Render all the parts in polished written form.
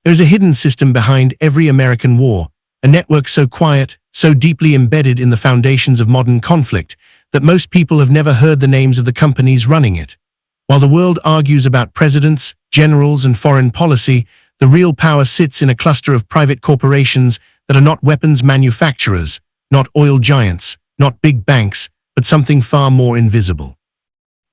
There's a hidden system behind every American war, a network so quiet, so deeply embedded in the foundations of modern conflict, that most people have never heard the names of the companies running it. While the world argues about presidents, generals, and foreign policy, the real power sits in a cluster of private corporations that are not weapons manufacturers, not oil giants, not big banks, but something far more invisible.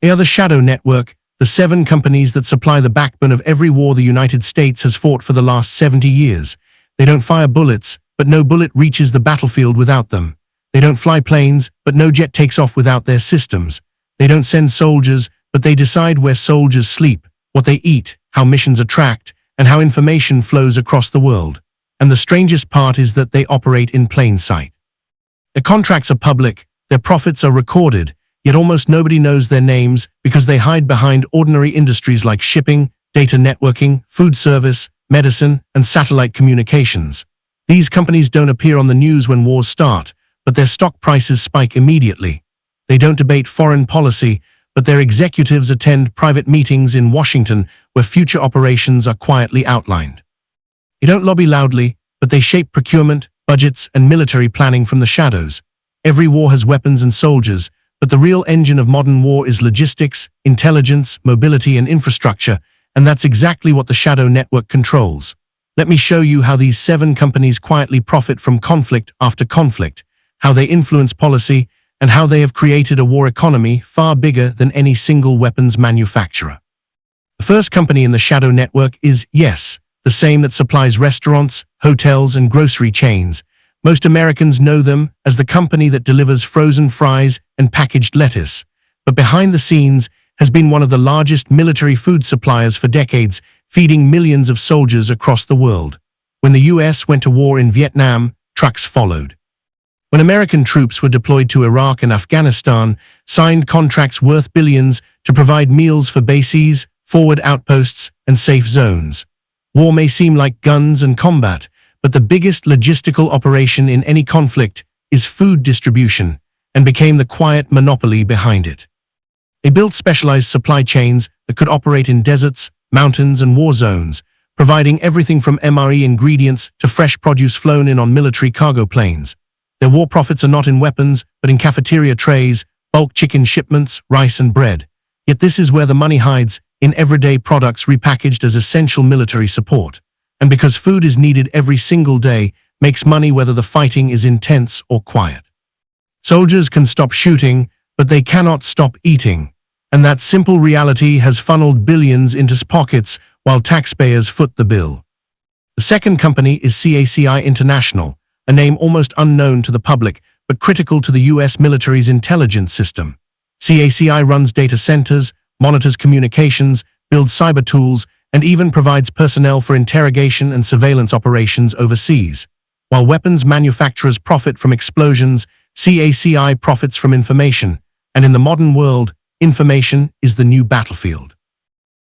They are the shadow network, the 7 companies that supply the backbone of every war the United States has fought for the last 70 years. They don't fire bullets, but no bullet reaches the battlefield without them. They don't fly planes, but no jet takes off without their systems. They don't send soldiers, but they decide where soldiers sleep, what they eat, how missions are tracked, and how information flows across the world. And the strangest part is that they operate in plain sight. Their contracts are public, their profits are recorded, yet almost nobody knows their names because they hide behind ordinary industries like shipping, data networking, food service, medicine, and satellite communications. These companies don't appear on the news when wars start, but their stock prices spike immediately. They don't debate foreign policy, but their executives attend private meetings in Washington where future operations are quietly outlined. They don't lobby loudly, but they shape procurement, budgets, and military planning from the shadows. Every war has weapons and soldiers, but the real engine of modern war is logistics, intelligence, mobility, and infrastructure, and that's exactly what the shadow network controls. Let me show you how these 7 companies quietly profit from conflict after conflict, how they influence policy, and how they have created a war economy far bigger than any single weapons manufacturer. The first company in the shadow network is, yes, the same that supplies restaurants, hotels, and grocery chains. Most Americans know them as the company that delivers frozen fries and packaged lettuce, but behind the scenes has been one of the largest military food suppliers for decades, feeding millions of soldiers across the world. When the US went to war in Vietnam, trucks followed. When American troops were deployed to Iraq and Afghanistan, signed contracts worth billions to provide meals for bases, forward outposts, and safe zones. War may seem like guns and combat, but the biggest logistical operation in any conflict is food distribution, and became the quiet monopoly behind it. They built specialized supply chains that could operate in deserts, mountains, and war zones, providing everything from MRE ingredients to fresh produce flown in on military cargo planes. Their war profits are not in weapons, but in cafeteria trays, bulk chicken shipments, rice, and bread. Yet this is where the money hides, in everyday products repackaged as essential military support. And because food is needed every single day, makes money whether the fighting is intense or quiet. Soldiers can stop shooting, but they cannot stop eating. And that simple reality has funneled billions into pockets while taxpayers foot the bill. The second company is CACI International, a name almost unknown to the public, but critical to the US military's intelligence system. CACI runs data centers, monitors communications, builds cyber tools, and even provides personnel for interrogation and surveillance operations overseas. While weapons manufacturers profit from explosions, CACI profits from information, and in the modern world, information is the new battlefield.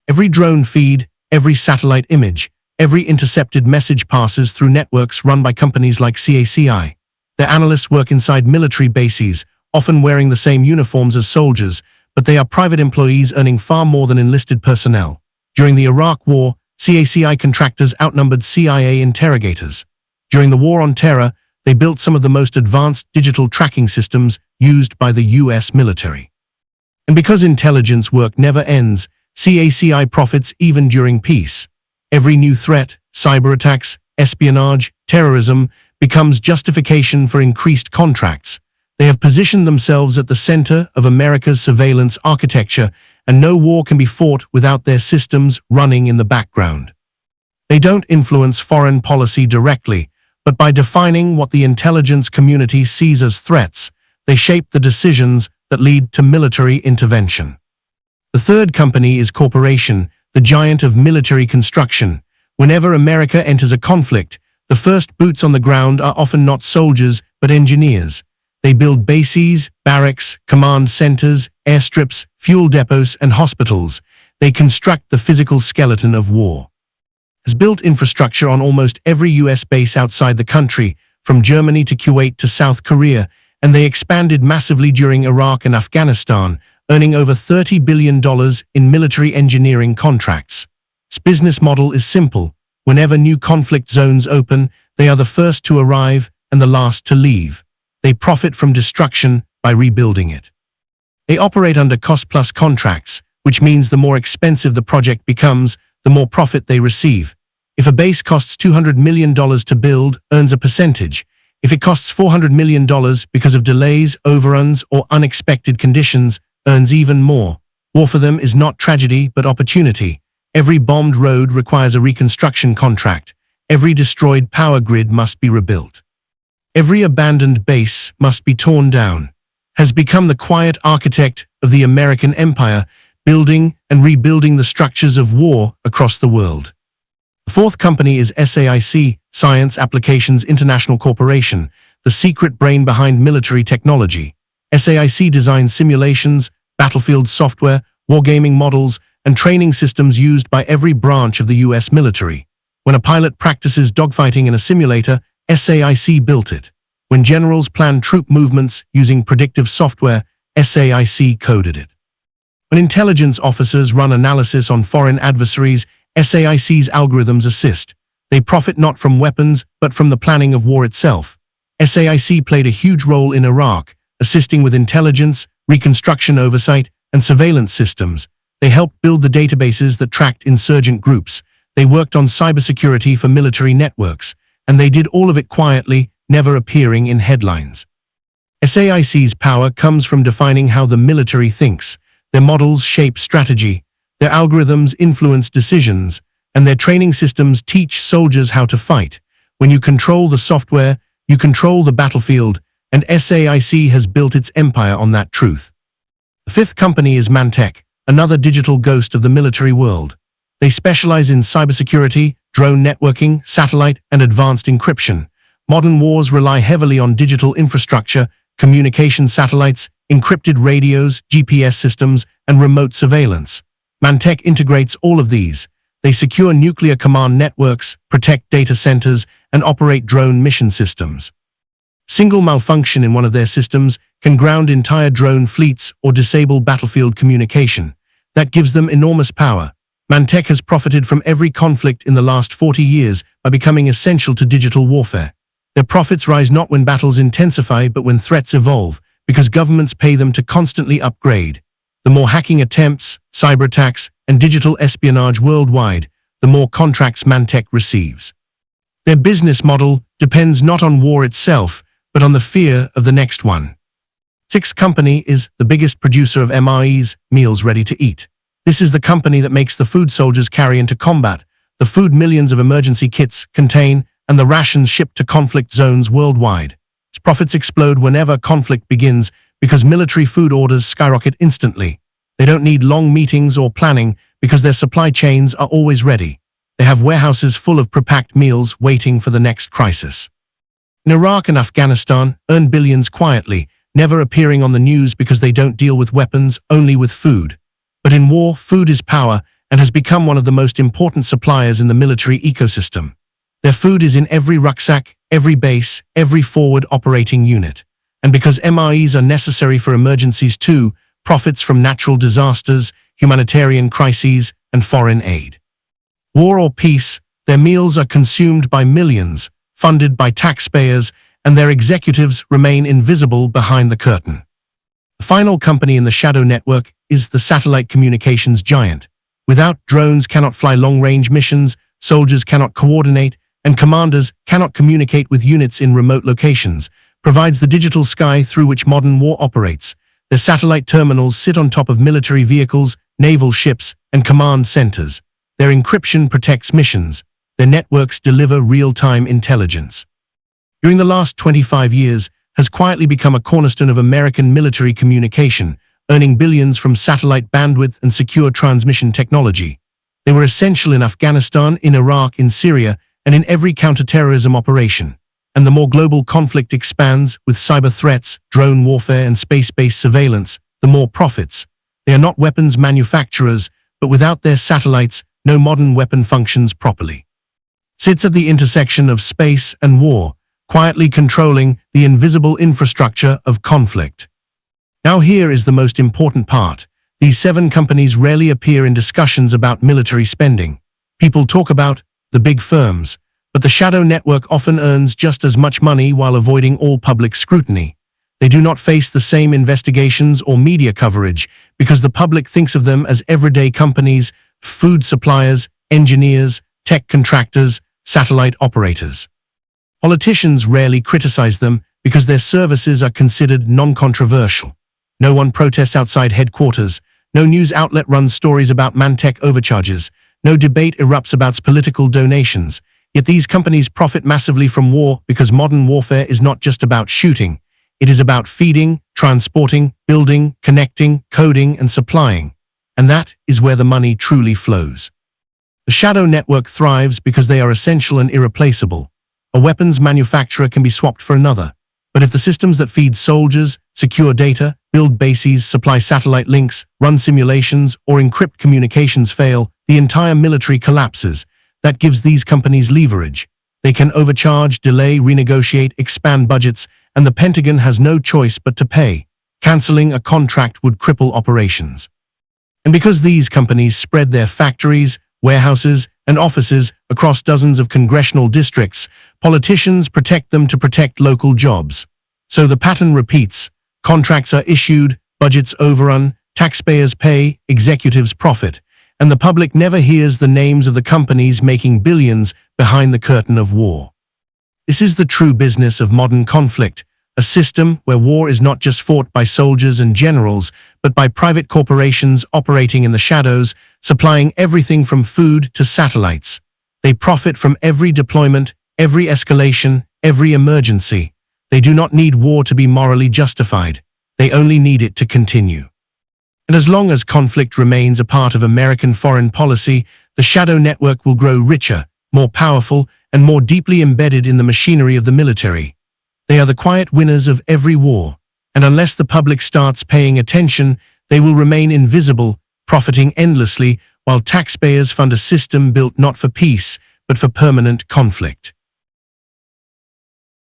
Every drone feed, every satellite image, every intercepted message passes through networks run by companies like CACI. Their analysts work inside military bases, often wearing the same uniforms as soldiers, but they are private employees earning far more than enlisted personnel. During the Iraq War, CACI contractors outnumbered CIA interrogators. During the War on Terror, they built some of the most advanced digital tracking systems used by the US military. And because intelligence work never ends, CACI profits even during peace. Every new threat, cyber attacks, espionage, terrorism, becomes justification for increased contracts. They have positioned themselves at the center of America's surveillance architecture, and no war can be fought without their systems running in the background. They don't influence foreign policy directly, but by defining what the intelligence community sees as threats, they shape the decisions that lead to military intervention. The third company is Corporation, the giant of military construction. Whenever America enters a conflict, the first boots on the ground are often not soldiers, but engineers. They build bases, barracks, command centers, airstrips, fuel depots, and hospitals. They construct the physical skeleton of war. Has built infrastructure on almost every US base outside the country, from Germany to Kuwait to South Korea, and they expanded massively during Iraq and Afghanistan, earning over $30 billion in military engineering contracts. Its business model is simple. Whenever new conflict zones open, they are the first to arrive and the last to leave. They profit from destruction by rebuilding it. They operate under cost-plus contracts, which means the more expensive the project becomes, the more profit they receive. If a base costs $200 million to build, earns a percentage. If it costs $400 million because of delays, overruns, or unexpected conditions, earns even more. War for them is not tragedy, but opportunity. Every bombed road requires a reconstruction contract. Every destroyed power grid must be rebuilt. Every abandoned base must be torn down. Has become the quiet architect of the American empire, building and rebuilding the structures of war across the world. The fourth company is SAIC, Science Applications International Corporation, the secret brain behind military technology. SAIC designs simulations, battlefield software, wargaming models, and training systems used by every branch of the US military. When a pilot practices dogfighting in a simulator, SAIC built it. When generals plan troop movements using predictive software, SAIC coded it. When intelligence officers run analysis on foreign adversaries, SAIC's algorithms assist. They profit not from weapons, but from the planning of war itself. SAIC played a huge role in Iraq, assisting with intelligence, reconstruction oversight, and surveillance systems. They helped build the databases that tracked insurgent groups. They worked on cybersecurity for military networks, and they did all of it quietly, never appearing in headlines. SAIC's power comes from defining how the military thinks. Their models shape strategy, their algorithms influence decisions, and their training systems teach soldiers how to fight. When you control the software, you control the battlefield, and SAIC has built its empire on that truth. The fifth company is Mantech, another digital ghost of the military world. They specialize in cybersecurity, drone networking, satellite, and advanced encryption. Modern wars rely heavily on digital infrastructure, communication satellites, encrypted radios, GPS systems, and remote surveillance. Mantech integrates all of these. They secure nuclear command networks, protect data centers, and operate drone mission systems. Single malfunction in one of their systems can ground entire drone fleets or disable battlefield communication. That gives them enormous power. Mantech has profited from every conflict in the last 40 years by becoming essential to digital warfare. Their profits rise not when battles intensify, but when threats evolve, because governments pay them to constantly upgrade. The more hacking attempts, cyber attacks, and digital espionage worldwide, the more contracts Mantech receives. Their business model depends not on war itself, but on the fear of the next one. Sixth company is the biggest producer of MREs, meals ready to eat. This is the company that makes the food soldiers carry into combat, the food millions of emergency kits contain, and the rations shipped to conflict zones worldwide. Its profits explode whenever conflict begins because military food orders skyrocket instantly. They don't need long meetings or planning because their supply chains are always ready. They have warehouses full of prepacked meals waiting for the next crisis. In Iraq and Afghanistan, earn billions quietly, never appearing on the news because they don't deal with weapons, only with food. But in war, food is power and has become one of the most important suppliers in the military ecosystem. Their food is in every rucksack, every base, every forward operating unit. And because MREs are necessary for emergencies too, profits from natural disasters, humanitarian crises, and foreign aid. War or peace, their meals are consumed by millions, funded by taxpayers, and their executives remain invisible behind the curtain. The final company in the shadow network is the satellite communications giant. Without drones cannot fly long-range missions, soldiers cannot coordinate, and commanders cannot communicate with units in remote locations, provides the digital sky through which modern war operates. Their satellite terminals sit on top of military vehicles, naval ships, and command centers. Their encryption protects missions. Their networks deliver real-time intelligence. During the last 25 years, has quietly become a cornerstone of American military communication, earning billions from satellite bandwidth and secure transmission technology. They were essential in Afghanistan, in Iraq, in Syria, and in every counterterrorism operation. And the more global conflict expands with cyber threats, drone warfare, and space-based surveillance, the more profits. They are not weapons manufacturers, but without their satellites, no modern weapon functions properly. Sits at the intersection of space and war, quietly controlling the invisible infrastructure of conflict. Now here is the most important part. These 7 companies rarely appear in discussions about military spending. People talk about the big firms. But the shadow network often earns just as much money while avoiding all public scrutiny. They do not face the same investigations or media coverage because the public thinks of them as everyday companies, food suppliers, engineers, tech contractors, satellite operators. Politicians rarely criticize them because their services are considered non-controversial. No one protests outside headquarters, no news outlet runs stories about Mantech overcharges, no debate erupts about political donations. Yet these companies profit massively from war because modern warfare is not just about shooting. It is about feeding, transporting, building, connecting, coding, and supplying. And that is where the money truly flows. The shadow network thrives because they are essential and irreplaceable. A weapons manufacturer can be swapped for another. But if the systems that feed soldiers, secure data, build bases, supply satellite links, run simulations, or encrypt communications fail, the entire military collapses. That gives these companies leverage. They can overcharge, delay, renegotiate, expand budgets, and the Pentagon has no choice but to pay. Canceling a contract would cripple operations. And because these companies spread their factories, warehouses, and offices across dozens of congressional districts, politicians protect them to protect local jobs. So the pattern repeats. Contracts are issued, budgets overrun, taxpayers pay, executives profit, and the public never hears the names of the companies making billions behind the curtain of war. This is the true business of modern conflict, a system where war is not just fought by soldiers and generals, but by private corporations operating in the shadows, supplying everything from food to satellites. They profit from every deployment, every escalation, every emergency. They do not need war to be morally justified. They only need it to continue. And as long as conflict remains a part of American foreign policy, the shadow network will grow richer, more powerful, and more deeply embedded in the machinery of the military. They are the quiet winners of every war, and unless the public starts paying attention, they will remain invisible, profiting endlessly while taxpayers fund a system built not for peace, but for permanent conflict.